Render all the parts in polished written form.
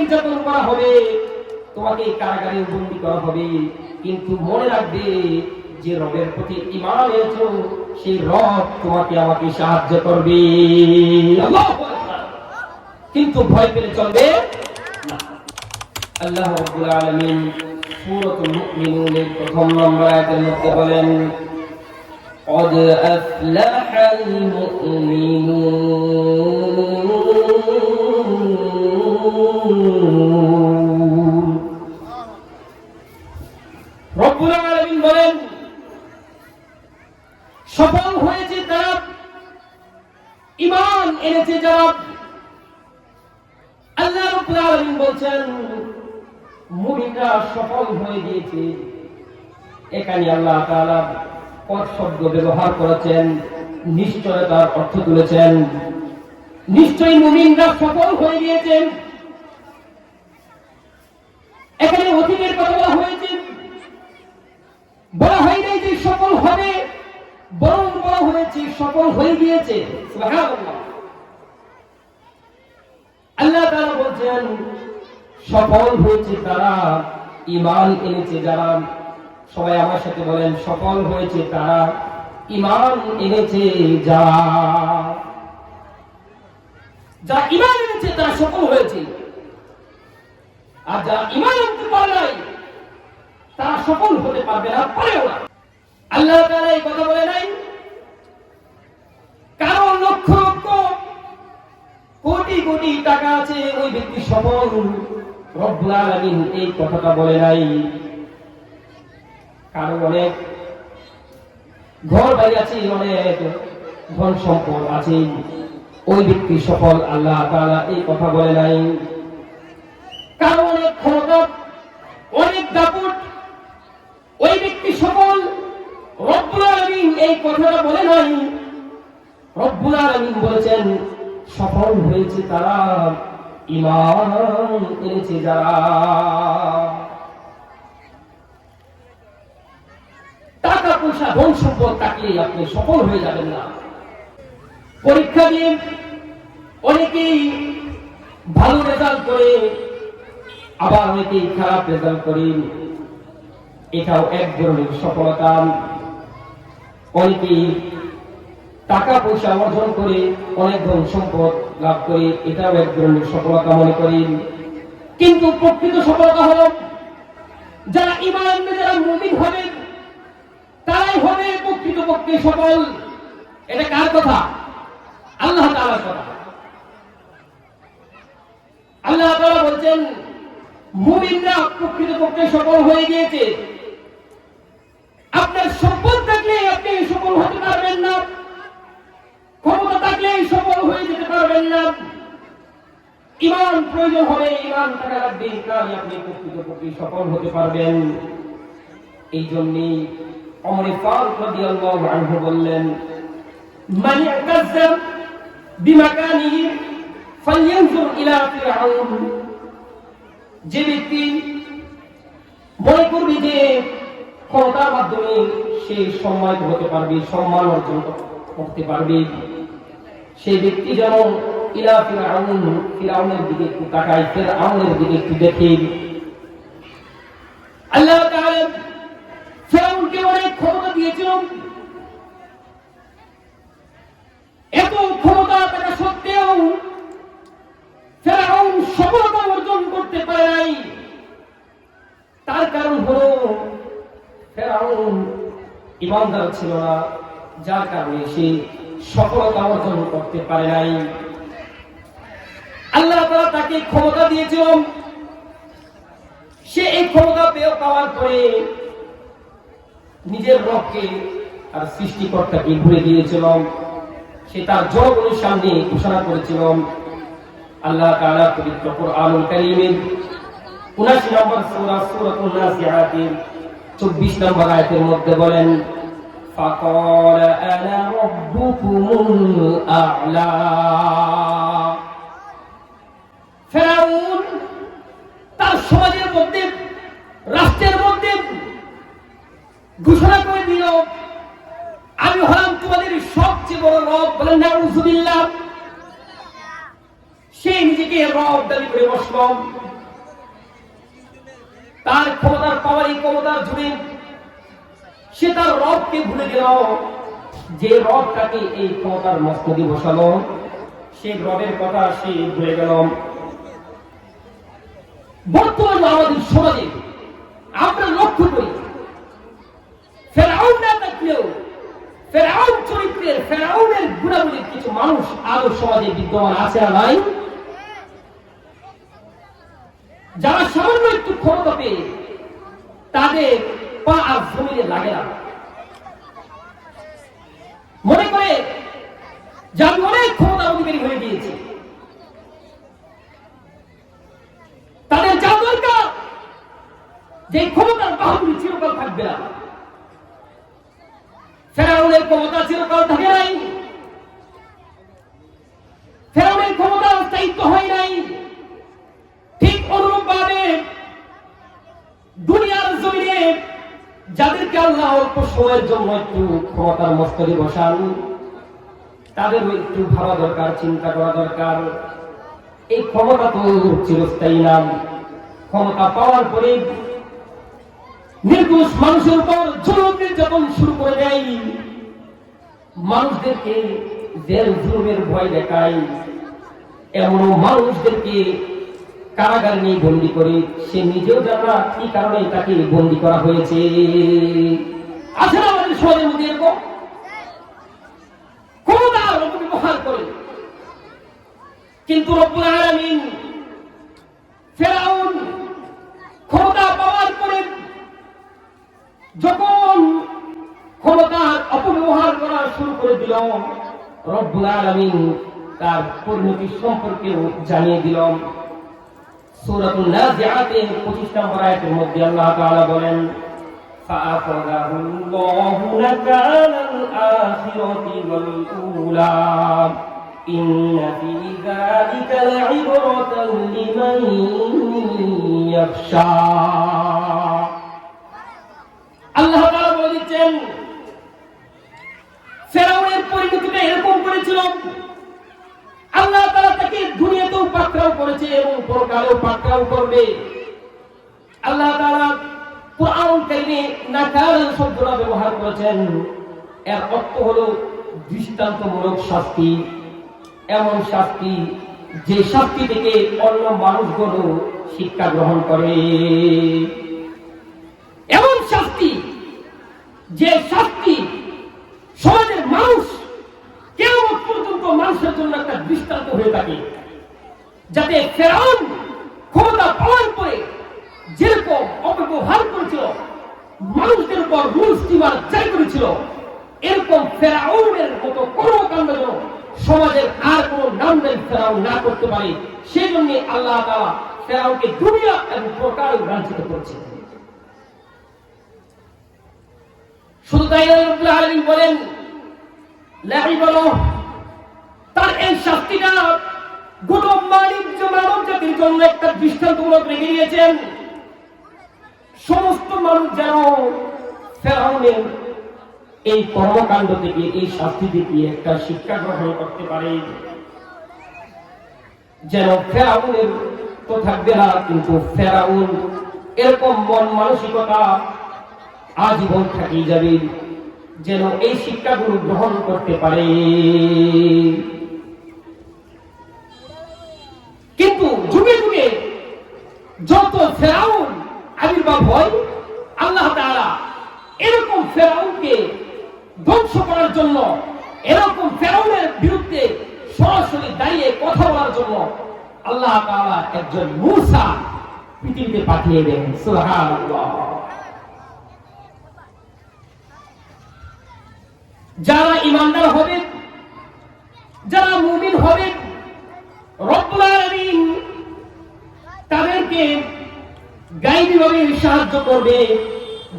নির্যাতন করা হবে, তোমাকে কারাগারে বন্দী করা হবে, কিন্তু মনে রাখবে যে রবের প্রতি ঈমান এনেছো সেই রব তোমাকে আমাকে সাহায্য করবে। আল্লাহু আকবার। কিন্তু ভয় পেলে চলবে না। আল্লাহ রাব্বুল আলামিন সূরাতুল মুমিনুনের প্রথম নম্বর আয়াতের মধ্যে বলেন, قد أفلح المؤمنون। রব্বুল আলামিন বলেন সফল হয়েছে তারা, ঈমান এনেছে যারা। আল্লাহ রাব্বুল আলামিন বলছেন মুমিনরা সফল হয়ে গিয়েছে। এখানে আল্লাহ তাআলা পদ শব্দ ব্যবহার করেছেন, নিশ্চয়তার অর্থ তুলেছেন। নিশ্চয়ই মুমিনরা সফল হয়ে গিয়েছেন। এখানে অতীতের কথা বলা হয়েছে, বলা হয় নাই যে সফল হবে, বরং বলা হয়েছে সফল হয়ে গিয়েছে। সুবহানাল্লাহ। আল্লাহ তাআলা বলছেন সফল হয়েছে তারা, ঈমান এনেছে যারা। সবাই আমার সাথে বলেন, সফল হয়েছে তারা, ঈমান এনেছে যারা। যারা ঈমান এনেছে তারা সফল হয়েছে, আর যারা ঈমান আনতে পারে নাই তারা সফল হতে পারবে না, পারেও না। আল্লাহ তাআলা এই কথা বলে নাই কারো লক্ষ লক্ষ কোটি কোটি টাকা আছে ওই ব্যক্তি সফল। রব্বুল আলামিন এই কথাটা বলে নাই কারো অনেক ঘর বাড়ি আছে, অনেক ধন সম্পদ আছে ওই ব্যক্তি সফল। আল্লাহ তাআলা এই কথা বলে নাই কারো অনেক ক্ষমতা, অনেক দাপট, ওই ব্যক্তি সফল। রব্বুল আলামিন এই কথাটা বলে নাই। রব্বুল আলামিন বলেছেন সফল হয়েছে তারা, ঈমান এনেছে যারা। টাকা পয়সা ধন সম্পদ থাকলেই আপনি সফল হয়ে যাবেন না। পরীক্ষা দিয়ে অনেকেই ভালো রেজাল্ট করে, আবার অনেকেই খারাপ রেজাল্ট করে, এটাও এক ধরনের সফলতা। অনেকেই টাকা পয়সা অর্জন করে, অনেক ধন সম্পদ লাভ করে, এটাও এক ধরনের সফলতা মনে করি। কিন্তু প্রকৃত সফলতা হলো যারা ঈমান আনবে, যারা মুমিন হবে, তারাই হবে প্রকৃতপক্ষে সফল। এটা কার কথা? আল্লাহ তাআলার কথা। আল্লাহ তাআলা বলছেন মুমিনরা প্রকৃতপক্ষে সফল হয়ে গিয়েছে। আপনার সম্পদ থাকলে আপনি সফল হতে পারবেন না, ক্ষমতা থাকলে সফল হয়ে যেতে পারবেন না। ঈমান প্রয়োজন হবে, ঈমান থাকা লাগবে, তাহলে আপনি প্রকৃতপক্ষে সফল হতে পারবেন। এই জন্যই ওমর ফারুক রাদিয়াল্লাহু আনহু বললেন, মান ইয়াতাজ্জাব বিমাকানিহি ফালইয়ানজুর ইলা ফিরআউন। যে ব্যক্তি মনে করবে যে ক্ষমতার মাধ্যমে সে সম্মানিত হতে পারবে, সম্মান অর্জন করতে পারবে, সেই ব্যক্তি যেন ইলা ফিরআউন, ফিরআউনের দিকে একটু তাকায়, ফিরআউনের দিকে একটু দেখে। আল্লাহ তাআলা ফিরআউনকে অনেক ক্ষমতা দিয়েছিল, এত ক্ষমতা থাকা সত্ত্বেও ফিরআউন সফলতা অর্জন করতে পারে নাই। তার কারণ হলো ফিরআউন ঈমানদার ছিল না, যার কারণে সে সফলতা অর্জন করতে পারে নাই। আল্লাহ তাআলা তাকে ক্ষমতা দিয়েছিল, সে এই ক্ষমতা পাওয়ার পরে নিজের রবকে আর সৃষ্টিকর্তাকে ভুলে গিয়েছিল। সে তার জনগণের সামনে ঘোষণা করেছিল। আল্লাহ তাআলা পবিত্র কোরআনুল কারীমের ৭৯ নম্বর সূরা সূরাতুন নাজিআতের ২৪ নম্বর আয়াতের মধ্যে বলেন, ফাকাল আনা রাব্বুকুমুল আ'লা। ফিরআউন তার সমাজের মধ্যে, রাষ্ট্রের মধ্যে ঘোষণা করে দিল, আমি হলাম তোমাদের সবচেয়ে বড় রব। বলেন নাউযুবিল্লাহ। সে নিজেকে রব দাবি করে বসল। তার ক্ষমতার পাওয়ারই ক্ষমতার জুড়ে সে তার রবকে ভুলে গেল। যে রব তাকে এই ক্ষমতার মস্তকে বসালো, সে রবের কথা সে ভুলে গেল। বর্তমান আমাদের সমাজে আমরা লক্ষ্য করি, ফেরাউন না থাকলেও ফেরাউন চরিত্রের, ফেরাউনের গুণাবলীর কিছু মানুষ আরো সমাজে বিদ্যমান আছে না নাই? যারা সামান্য একটু ক্ষমতা পেয়ে তাদের পা আর জমিনে লাগে না, মনে করে যে আমি অনেক ক্ষমতার অধিকারী হয়ে গিয়েছি। তাদের যা দরকার যে ক্ষমতার বাহাদুরি চিরকাল থাকবে না। ফেরাউনের ক্ষমতা চিরকাল থাকে নাই, ফেরাউনের ক্ষমতা স্থায়িত্ব হয় নাই। ঠিক অনুরূপ ভাবে দুনিয়ার জমিনে যাদেরকে আল্লাহ অল্প সময়ের জন্য একটু ক্ষমতার মস্তকে বসান, তাদেরও একটু ভাবা দরকার, চিন্তা করা দরকার। এই ক্ষমতা তো চিরস্থায়ী না। ক্ষমতা পাওয়ার পরে নির্দোষ মানুষের উপর জুলুম নির্যাতন শুরু করে দেয়, মানুষদেরকে জেল জুলুমের ভয় দেখায়, এমন মানুষদেরকে কারাগারে নিয়ে বন্দী করে। সে নিজেও জানে না কি কারণে তাকে বন্দী করা হয়েছে। আছে না আমাদের সমাজের মধ্যে এরকম? ক্ষমতার অপব্যবহার করে। কিন্তু রব্বুল আলামিন ফেরাউন ক্ষমতা পাওয়ার পরে যখন ক্ষমতার অপব্যবহার করা শুরু করে দিল, রব্বুল আলামিন তার পরিণতি সম্পর্কেও জানিয়ে দিল। সূরাতুন নাজিআতের 25 নম্বর আয়াতের মধ্যে আল্লাহ তাআলা বলেন, ফাআখাযাহুল্লাহু নাকালাল আখিরাতি ওয়াল উলা ইন্না ফী যালিকা লা'iবরাতান লিমান ইয়াখশা। আল্লাহ তাআলা বলেছেন ফেরাউনের পরিণতিটা এরকম করেছিল। আল্লাহ তাআলা তাকে দুনিয়াতেও পাকড়াও করেছে এবং পরকালেও পাকড়াও করবে। আল্লাহ তাআলা কুরআন কারীমে নাকাল শব্দটা ব্যবহার করেছেন। এর অর্থ হলো দৃষ্টান্তমূলক শাস্তি, এমন শাস্তি যে শাস্তি থেকে অন্য মানুষগুলো শিক্ষা গ্রহণ করে, এমন শাস্তি যে শাস্তি সমাজের মানুষ কিয়ামত পর্যন্ত মানুষের জন্য একটা দৃষ্টান্ত হয়ে থাকে। যাতে ফেরাউন ক্ষমতা পাওয়ার পরে যেরকম অপব্যবহার করেছিল, মানুষদের উপর রুল স্টিমার জারি করেছিল, এরকম ফেরাউনের মতো কর্মকাণ্ড যেন সমাজের আর কোন নামদারি ফেরাউন না করতে পারে, সেজন্য আল্লাহ তাআলা ফেরাউনকে দুনিয়া এবং পরকালে লাঞ্ছিত করেছেন। শুধু তাই নয়, রব্বুল আলামিন বলেন তার এই শাস্তিটা গোটা মানব জাতির জন্য একটা দৃষ্টান্তমূলক রেখে দিয়েছেন। সমস্ত মানুষ যেন ফেরাউনের এই কর্মকাণ্ড থেকে, এই শাস্তি থেকে একটা শিক্ষা গ্রহণ করতে পারে। যেন ফেরাউনের তো থাকবে না, কিন্তু ফেরাউন এরকম মন মানসিকতা আজীবন থেকেই যাবে, যেন এই শিক্ষাগুলো গ্রহণ করতে পারে। কিন্তু যুগে যুগে যত ফেরাউন আবির্ভাব হয়, আল্লাহ তাআলা এরকম ফেরাউনকে ধ্বংস করার জন্য, এরকম ফেরাউনের বিরুদ্ধে সরাসরি দাঁড়িয়ে কথা বলার জন্য আল্লাহ তাআলা একজন মূসা পৃথিবীতে পাঠিয়ে দেন। সুবহানাল্লাহ। যারা ঈমানদার হবে, যারা মুমিন হবে, রব্বুল আলামিন তাদেরকে গায়বীভাবে সাহায্য করবে।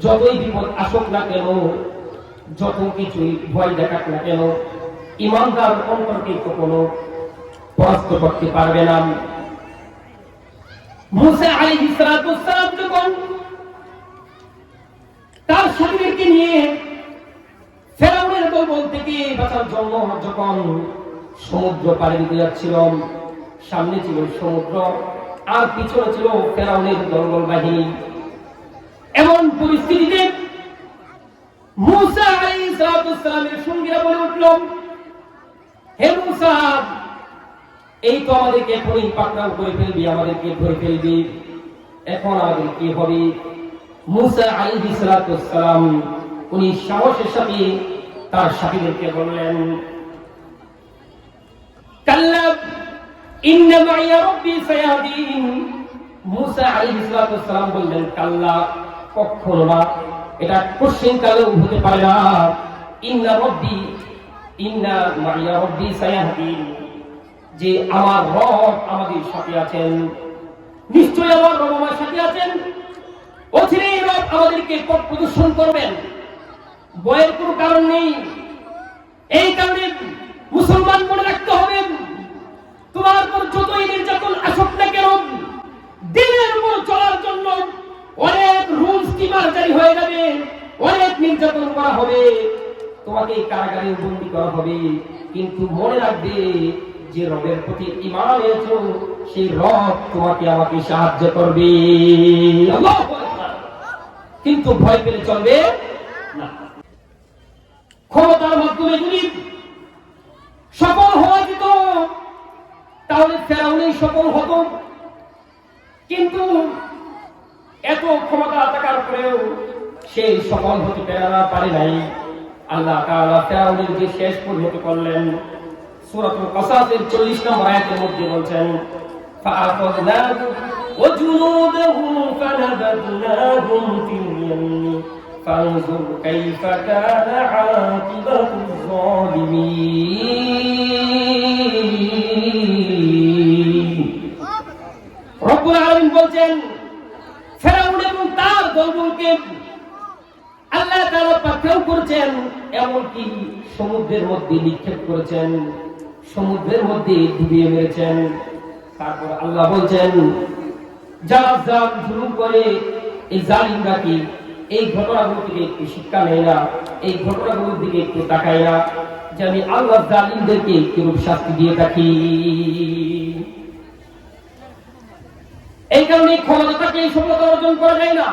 যতই বিপদ আসুক না কেন, যত কিছুই ভয় দেখাক না কেন, ঈমানদার অন্তরকে কখনো পরাস্ত করতে পারবে না। মুসা আলাইহিস সালাম যখন তার শরীরকে নিয়ে ফেরাউনের দলবল থেকে বাঁচার জন্য যখন সমুদ্র পাড়ি দিতে যাচ্ছিল, সামনে ছিল সমুদ্র আর পিছনে ছিল ফেরাউনের দলবল বাহিনী। পরিস্থিতিতে মূসা আলাইহিস সালামের সঙ্গীরা বলে উঠল, হে মূসা, এই তো আমাদেরকে এখনই পাকড়াও করে ফেলবি, আমাদেরকে ধরে ফেলবি, এখন আমাদের কি হবে? মূসা আলাইহিস সালাম উনি সাহসের সাথে তার সাথীদেরকে বললেন, কাল্লা ইন্না মাইয়া রাব্বি সায়াহদিন। মূসা আলাইহিস সালাম বললেন, কাল্লা, কখনো না, এটা কোশ্চেন কালেও হতে পারে না। ইন্না মাইয়া রাব্বি সায়াহদিন, যে আমার রব আমাদের সাথে আছেন, নিশ্চয়ই আমার রব আমার সাথে আছেন, অচিরেই রব আমাদেরকে পথ প্রদর্শন করবেন, ভয়ের কোনো কারণ নেই। এই কারণে মুসলমান মনে রাখতে হবে, তোমার উপর যতই নির্যাতন আসুক না কেন, দিনের উপর চলার জন্য অনেক রুল স্টিমার জারি হয়ে যাবে, অনেক নির্যাতন করা হবে, তোমাকে কারাগারে বন্দী করা হবে, কিন্তু মনে রাখবে যে রবের প্রতি ঈমান এনেছো, সেই রব তোমাকে আমাকে সাহায্য করবে। আল্লাহু আকবার। কিন্তু ভয় পেলে চলবে না। ক্ষমতার মাধ্যমে যদি সফল হওয়া যেত তাহলে ফেরাউনই সফল হতো, কিন্তু এত ক্ষমতা থাকার পরেও সে সফল হতে পারে নাই। আল্লাহ তাআলা ফেরাউনের যে শেষ পরিণতি করলেন, সূরাতুল কাসাসের 40 নম্বর আয়াতের মধ্যে বলছেন, ফাআখাযনাহু ওয়া জুনুদাহু ফানাবাদনাহুম ফিল ইয়াম ফানজুর কাইফা কানা আকিবাতুয যালিমিন। রব্বুল আলামিন বলছেন, ফেরাউন এবং তার দলবলকে আল্লাহ তাআলা পাকড়াও করেছেন, এমনকি সমুদ্রের মধ্যে নিক্ষেপ করেছেন, সমুদ্রের মধ্যে ডুবিয়ে মেরেছেন। তারপর আল্লাহ বলছেন, যারা জুলুম করে, এই জালিমরা কি এই ঘটনাগুলো থেকে একটু শিক্ষা নেয় না, এই ঘটনাগুলোর দিকে একটু তাকায় না, যে আমি আল্লাহ জালিমদেরকে কিরূপ শাস্তি দিয়ে থাকি। এই কারণে ক্ষমতা থাকলে এই সফলতা অর্জন করা যায় না।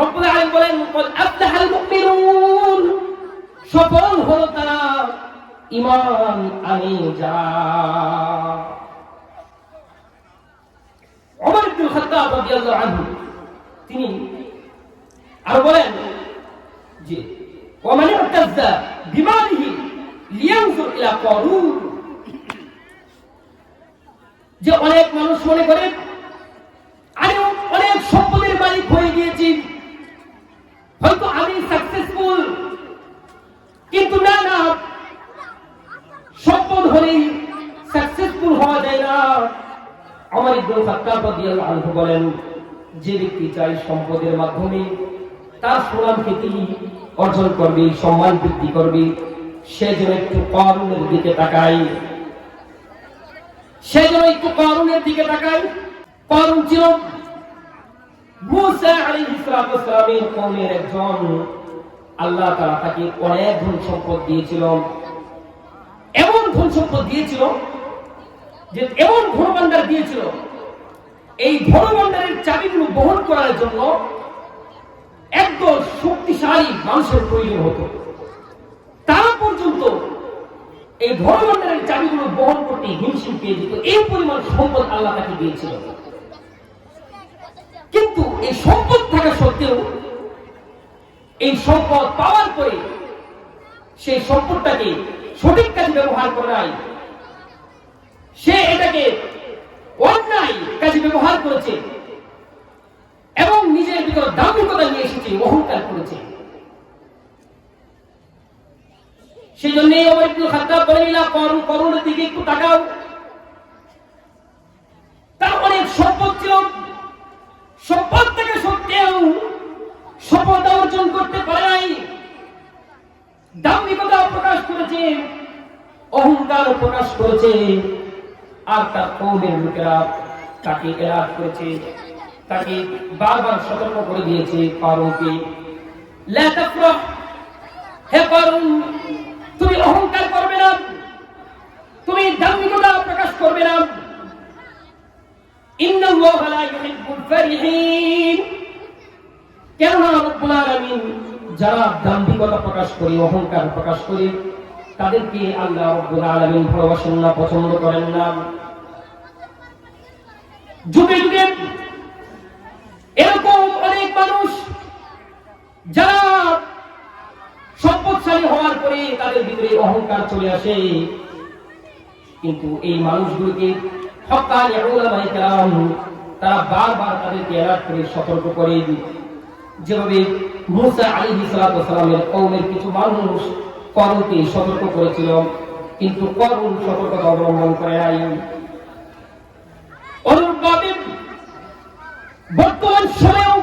রব্বুল আলামিন বলেন, ক্বাদ আফলাহাল মুমিনুন, সফল হলো তারা ঈমান আনে যারা। ওমর ইবনে খাত্তাব রাদিয়াল্লাহু আনহু তিনি আর বলেন যে, ওয়া মান ইরতাযা বিমালিহি লিয়ানজুর ইলা কারুন, যে অনেক মানুষ মনে করে আমি অনেক সম্পদের মালিক হয়ে গিয়েছি, হয়তো আমি সাকসেসফুল, কিন্তু না না, সম্পদ হলেই সাকসেসফুল হওয়া যায় না। ওমর ইবনে খাত্তাব রাদিয়াল্লাহু আনহু বলেন, যে ব্যক্তি চায় সম্পদের মাধ্যমে তার সুনাম খ্যাতি অর্জন করবে, সম্মান বৃদ্ধি করবে, সে যেন একটু কারুনের দিকে তাকায়, সে যেন একটু কারুনের দিকে তাকায়। কারুন ছিল মূসা আলাইহিস সালামের কওমের একজন। আল্লাহ তাআলা তাকে অনেক ধন সম্পদ দিয়েছিল, এমন ধন সম্পদ দিয়েছিল যে এমন ধনভাণ্ডার দিয়েছিল, এই ধনভাণ্ডারের চাবিগুলো বহন করার জন্য একদল শক্তিশালী মানুষের প্রয়োজন হতো। তারা পর্যন্ত এই ধনভাণ্ডারের চাবিগুলো বহন করতে হিমশিম পেয়ে যেত, এই পরিমাণ সম্পদ আল্লাহ তাকে দিয়েছিল। কিন্তু এই সম্পদ থাকা সত্ত্বেও, এই সম্পদ পাওয়ার পরে সেই সম্পদটাকে সঠিক কাজে ব্যবহার করে নাই, সে এটাকে অন্যায় কাজে ব্যবহার করেছে এবং নিজের ভিতরে দাম্ভিকতা নিয়ে এসেছে, অহংকার করেছে। সেই জন্যই ওমর ইবনে খাত্তাব বলেন, করুণের দিকে একটু তাকাও। তার অনেক সম্পদ ছিল, সম্পদ থেকে সত্ত্বেও সফলতা অর্জন করতে পারে নাই, দাম্ভিকতা প্রকাশ করেছে, অহংকার প্রকাশ করেছে। আর তার কওমের লোকেরা তাকে এরাদ করেছে, তাকে বারবার সতর্ক করে দিয়েছে, কারুনকে, লা তাফরাহ, হে কারুন, তুমি অহংকার করবে না, তুমি দাম্ভিকতা প্রকাশ করবে না। ইন্নাল্লাহা লা ইউহিব্বুল ফারিহিন, কেননা রব্বুল আলামিন যারা দাম্ভিকতা প্রকাশ করে, অহংকার প্রকাশ করে, তাদেরকে আল্লাহ রব্বুল আলামিন ভালোবাসেন না, পছন্দ করেন না। যুগে যুগে এরকম অনেক মানুষ যারা সম্পদশালী হওয়ার পরে তাদের ভিতরে অহংকার চলে আসে, কিন্তু এই মানুষগুলোকে হক্কানি উলামায়ে কেরাম তারা বারবার তাদেরকে অ্যালার্ট করে সতর্ক করে। যেভাবে মুসা আলাইহিস সালাতু ওয়াস সালামের কওমের কিছু মানুষ করুণকে সতর্ক করেছিল, কিন্তু করুণ সতর্কতা অবলম্বন করে নাই। অনুরূপভাবে বর্তমান সময়েও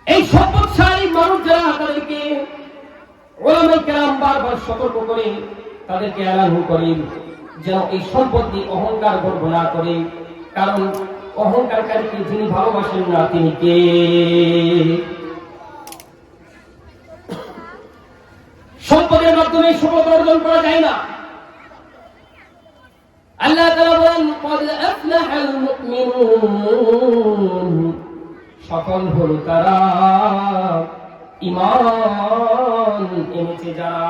এই সম্পদশালী মানুষ যারা তাদেরকে উলামায়ে কেরাম বারবার সতর্ক করে, তাদেরকে এলান করে যেন এই সম্পদ দিয়ে অহংকার গর্ব না করে। কারণ অহংকারকারীকে যিনি ভালোবাসেন না তিনি কে? সম্পদের মাধ্যমে সফলতা অর্জন করা যায় না। আল্লাহ তাআলা বলেন ক্বাদ আফলাহাল মুমিনুন, সফল হলো তারা ঈমান এনেছে যারা।